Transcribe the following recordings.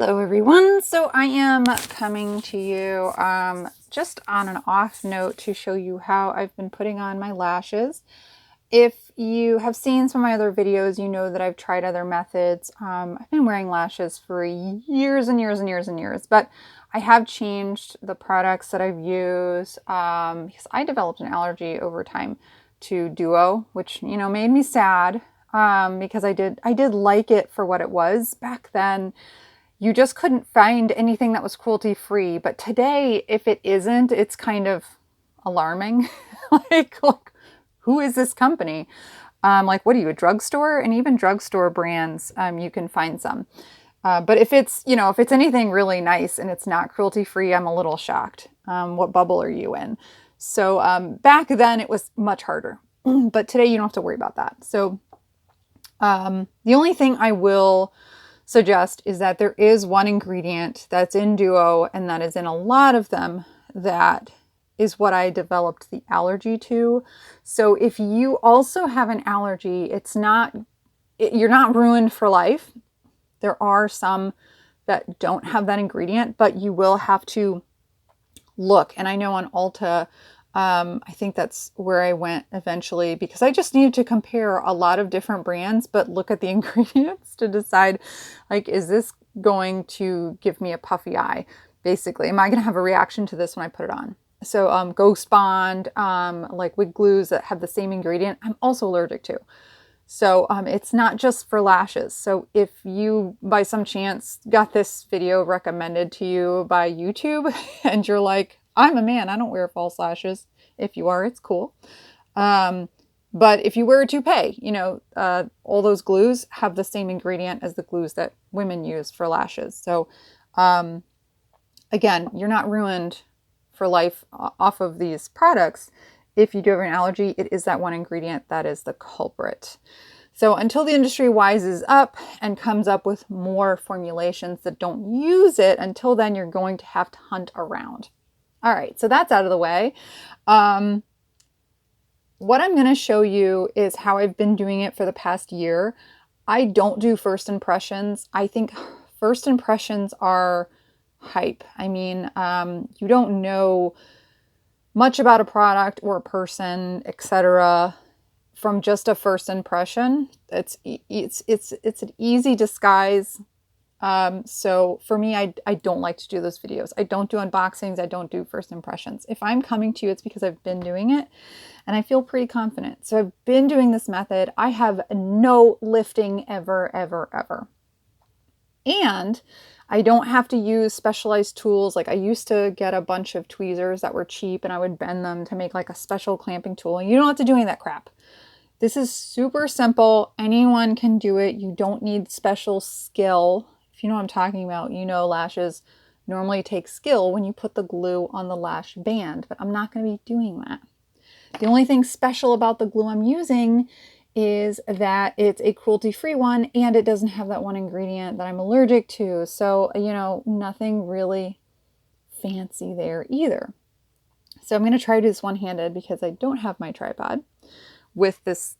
Hello everyone. So I am coming to you just on an off note to show you how I've been putting on my lashes. If you have seen some of my other videos, you know that I've tried other methods. I've been wearing lashes for years and years and years and years, but I have changed the products that I've used because I developed an allergy over time to Duo, which, you know, made me sad because I did like it for what it was back then. You just couldn't find anything that was cruelty-free. But today, if it isn't, it's kind of alarming. like, who is this company? Like, what are you, a drugstore? And even drugstore brands, you can find some. But if it's, you know, if it's anything really nice and it's not cruelty-free, I'm a little shocked. What bubble are you in? So back then, it was much harder. But today, you don't have to worry about that. So the only thing I will suggest is that there is one ingredient that's in Duo and that is in a lot of them that is what I developed the allergy to. So if you also have an allergy, you're not ruined for life. There are some that don't have that ingredient, but you will have to look. And I know on Ulta, I think that's where I went eventually because I just needed to compare a lot of different brands, but look at the ingredients to decide, like, is this going to give me a puffy eye? Basically, am I going to have a reaction to this when I put it on? So Ghost Bond, like wig glues that have the same ingredient, I'm also allergic to. So it's not just for lashes. So if you, by some chance, got this video recommended to you by YouTube and you're like, I'm a man, I don't wear false lashes. If you are, it's cool. But if you wear a toupee, you know, all those glues have the same ingredient as the glues that women use for lashes. So again, you're not ruined for life off of these products. If you do have an allergy, it is that one ingredient that is the culprit. So until the industry wises up and comes up with more formulations that don't use it, until then, you're going to have to hunt around. All right, so that's out of the way. What I'm going to show you is how I've been doing it for the past year. I don't do first impressions. I think first impressions are hype. I mean, you don't know much about a product or a person, etc., from just a first impression. It's an easy disguise. So for me, I don't like to do those videos. I don't do unboxings. I don't do first impressions. If I'm coming to you, it's because I've been doing it and I feel pretty confident. So I've been doing this method. I have no lifting ever, ever, ever. And I don't have to use specialized tools. Like I used to get a bunch of tweezers that were cheap and I would bend them to make like a special clamping tool. And you don't have to do any of that crap. This is super simple. Anyone can do it. You don't need special skill. If you know what I'm talking about, you know lashes normally take skill when you put the glue on the lash band, but I'm not going to be doing that. The only thing special about the glue I'm using is that it's a cruelty-free one and it doesn't have that one ingredient that I'm allergic to. So, you know, nothing really fancy there either. So I'm going to try to do this one-handed because I don't have my tripod with this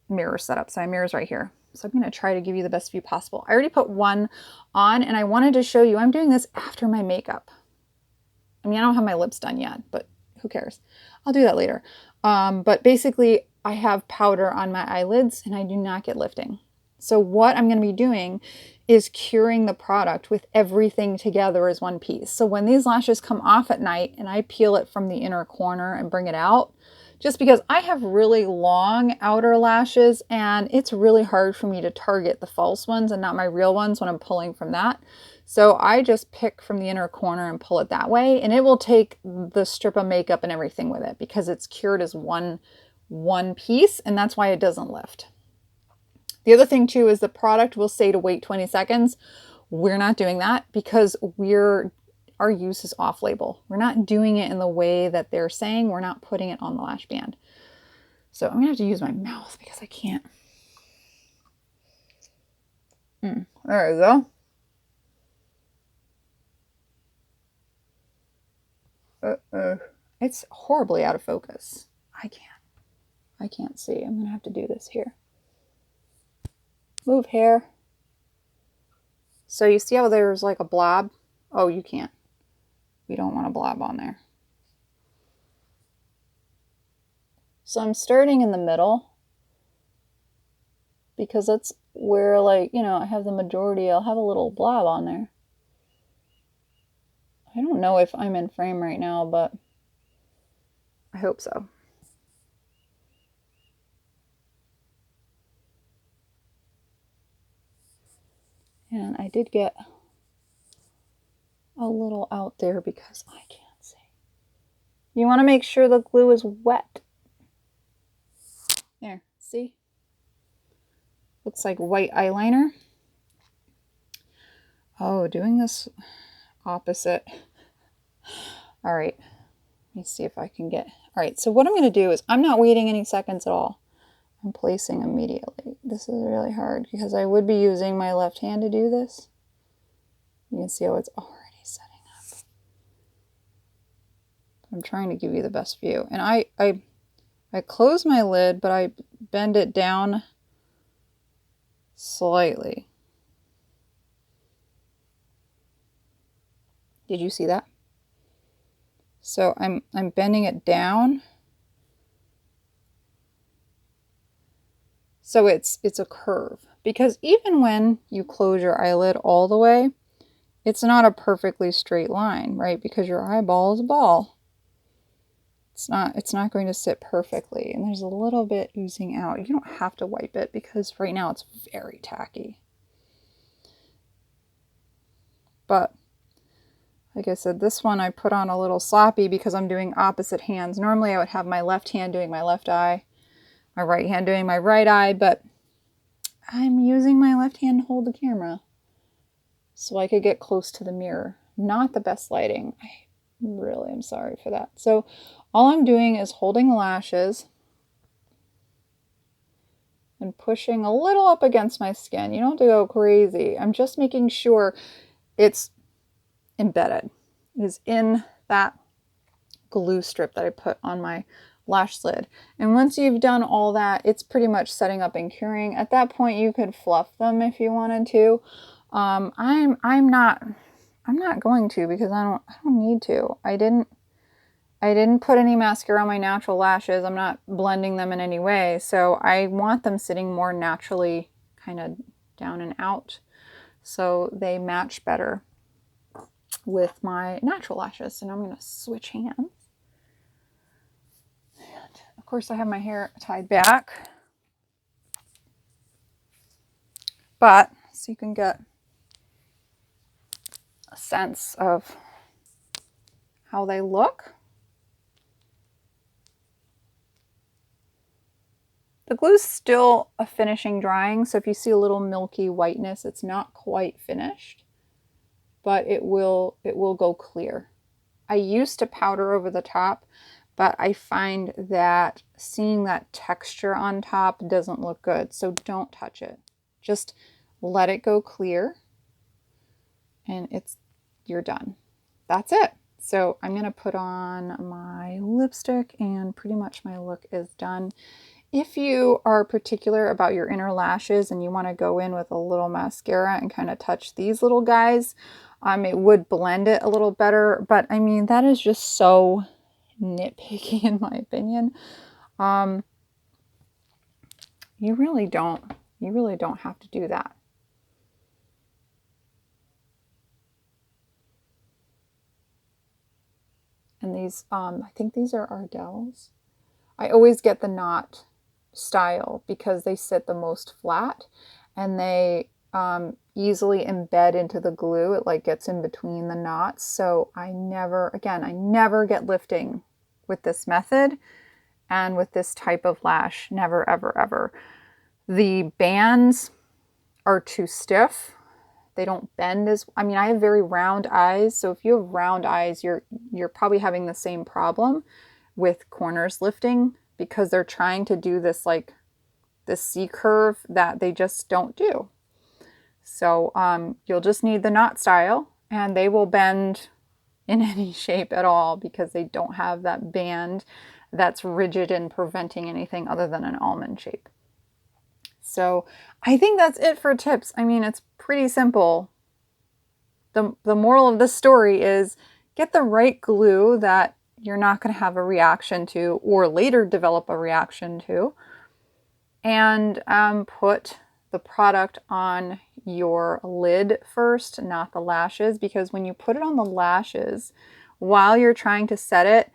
mirror setup. So my mirror's right here. So I'm going to try to give you the best view possible. I already put one on and I wanted to show you, I'm doing this after my makeup. I mean, I don't have my lips done yet, but who cares? I'll do that later. But basically I have powder on my eyelids and I do not get lifting. So what I'm going to be doing is curing the product with everything together as one piece. So when these lashes come off at night and I peel it from the inner corner and bring it out, just because I have really long outer lashes and it's really hard for me to target the false ones and not my real ones when I'm pulling from that. So I just pick from the inner corner and pull it that way, and it will take the strip of makeup and everything with it because it's cured as one piece, and that's why it doesn't lift. The other thing too is the product will say to wait 20 seconds. We're not doing that because our use is off-label. We're not doing it in the way that they're saying. We're not putting it on the lash band. So I'm gonna have to use my mouth because I can't. There we go. It's horribly out of focus. I can't see. I'm gonna have to do this here. Move hair. So you see how there's like a blob? Oh, you can't. We don't want a blob on there. So I'm starting in the middle because that's where, like, you know, I have the majority. I'll have a little blob on there. I don't know if I'm in frame right now, but I hope so. And I did get a little out there because I can't see. You want to make sure the glue is wet. There, see? Looks like white eyeliner. Oh, doing this opposite. All right, let me see if I can get... All right, so what I'm going to do is I'm not waiting any seconds at all. I'm placing immediately. This is really hard because I would be using my left hand to do this. You can see how it's already setting up. I'm trying to give you the best view. And I close my lid, but I bend it down slightly. Did you see that? So I'm bending it down. So it's a curve, because even when you close your eyelid all the way, it's not a perfectly straight line, right? Because your eyeball is a ball. It's not going to sit perfectly, and there's a little bit oozing out. You don't have to wipe it because right now it's very tacky. But like I said, this one I put on a little sloppy because I'm doing opposite hands. Normally I would have my left hand doing my left eye, my right hand doing my right eye, but I'm using my left hand to hold the camera so I could get close to the mirror. Not the best lighting. I really am sorry for that. So all I'm doing is holding the lashes and pushing a little up against my skin. You don't have to go crazy. I'm just making sure it's embedded. It is in that glue strip that I put on my lash lid. And once you've done all that, it's pretty much setting up and curing. At that point, you could fluff them if you wanted to. I'm not going to because I don't need to. I didn't put any mascara on my natural lashes. I'm not blending them in any way. So I want them sitting more naturally, kind of down and out, so they match better with my natural lashes. And I'm going to switch hands. And of course, I have my hair tied back, but so you can get a sense of how they look. The glue's still a finishing drying, so if you see a little milky whiteness, it's not quite finished, but it will go clear. I used to powder over the top, but I find that seeing that texture on top doesn't look good, so don't touch it. Just let it go clear, and you're done. That's it. So I'm going to put on my lipstick, and pretty much my look is done. If you are particular about your inner lashes and you want to go in with a little mascara and kind of touch these little guys, it would blend it a little better. But I mean, that is just so nitpicky in my opinion. You really don't have to do that. And these, I think these are Ardell's. I always get the knot style because they sit the most flat and they easily embed into the glue. It like gets in between the knots. So I never get lifting with this method and with this type of lash. Never, ever, ever. The bands are too stiff. They don't bend as, I mean, I have very round eyes. So if you have round eyes, you're probably having the same problem with corners lifting because they're trying to do this like this C curve that they just don't do. So you'll just need the knot style and they will bend in any shape at all because they don't have that band that's rigid and preventing anything other than an almond shape. So I think that's it for tips. I mean, it's pretty simple. the moral of this story is get the right glue that you're not going to have a reaction to or later develop a reaction to, and put the product on your lid first, not the lashes, because when you put it on the lashes while you're trying to set it,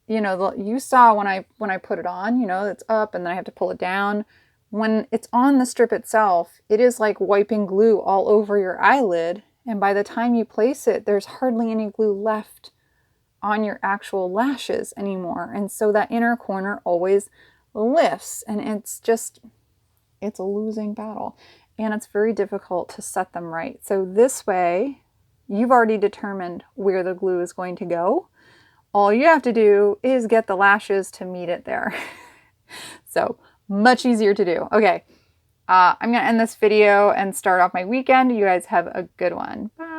you know, you saw when I put it on, you know, it's up and then I have to pull it down. When it's on the strip itself, it is like wiping glue all over your eyelid, and by the time you place it, there's hardly any glue left on your actual lashes anymore. And so that inner corner always lifts, and it's a losing battle, and it's very difficult to set them right. So this way, you've already determined where the glue is going to go. All you have to do is get the lashes to meet it there. So much easier to do. Okay, I'm going to end this video and start off my weekend. You guys have a good one. Bye.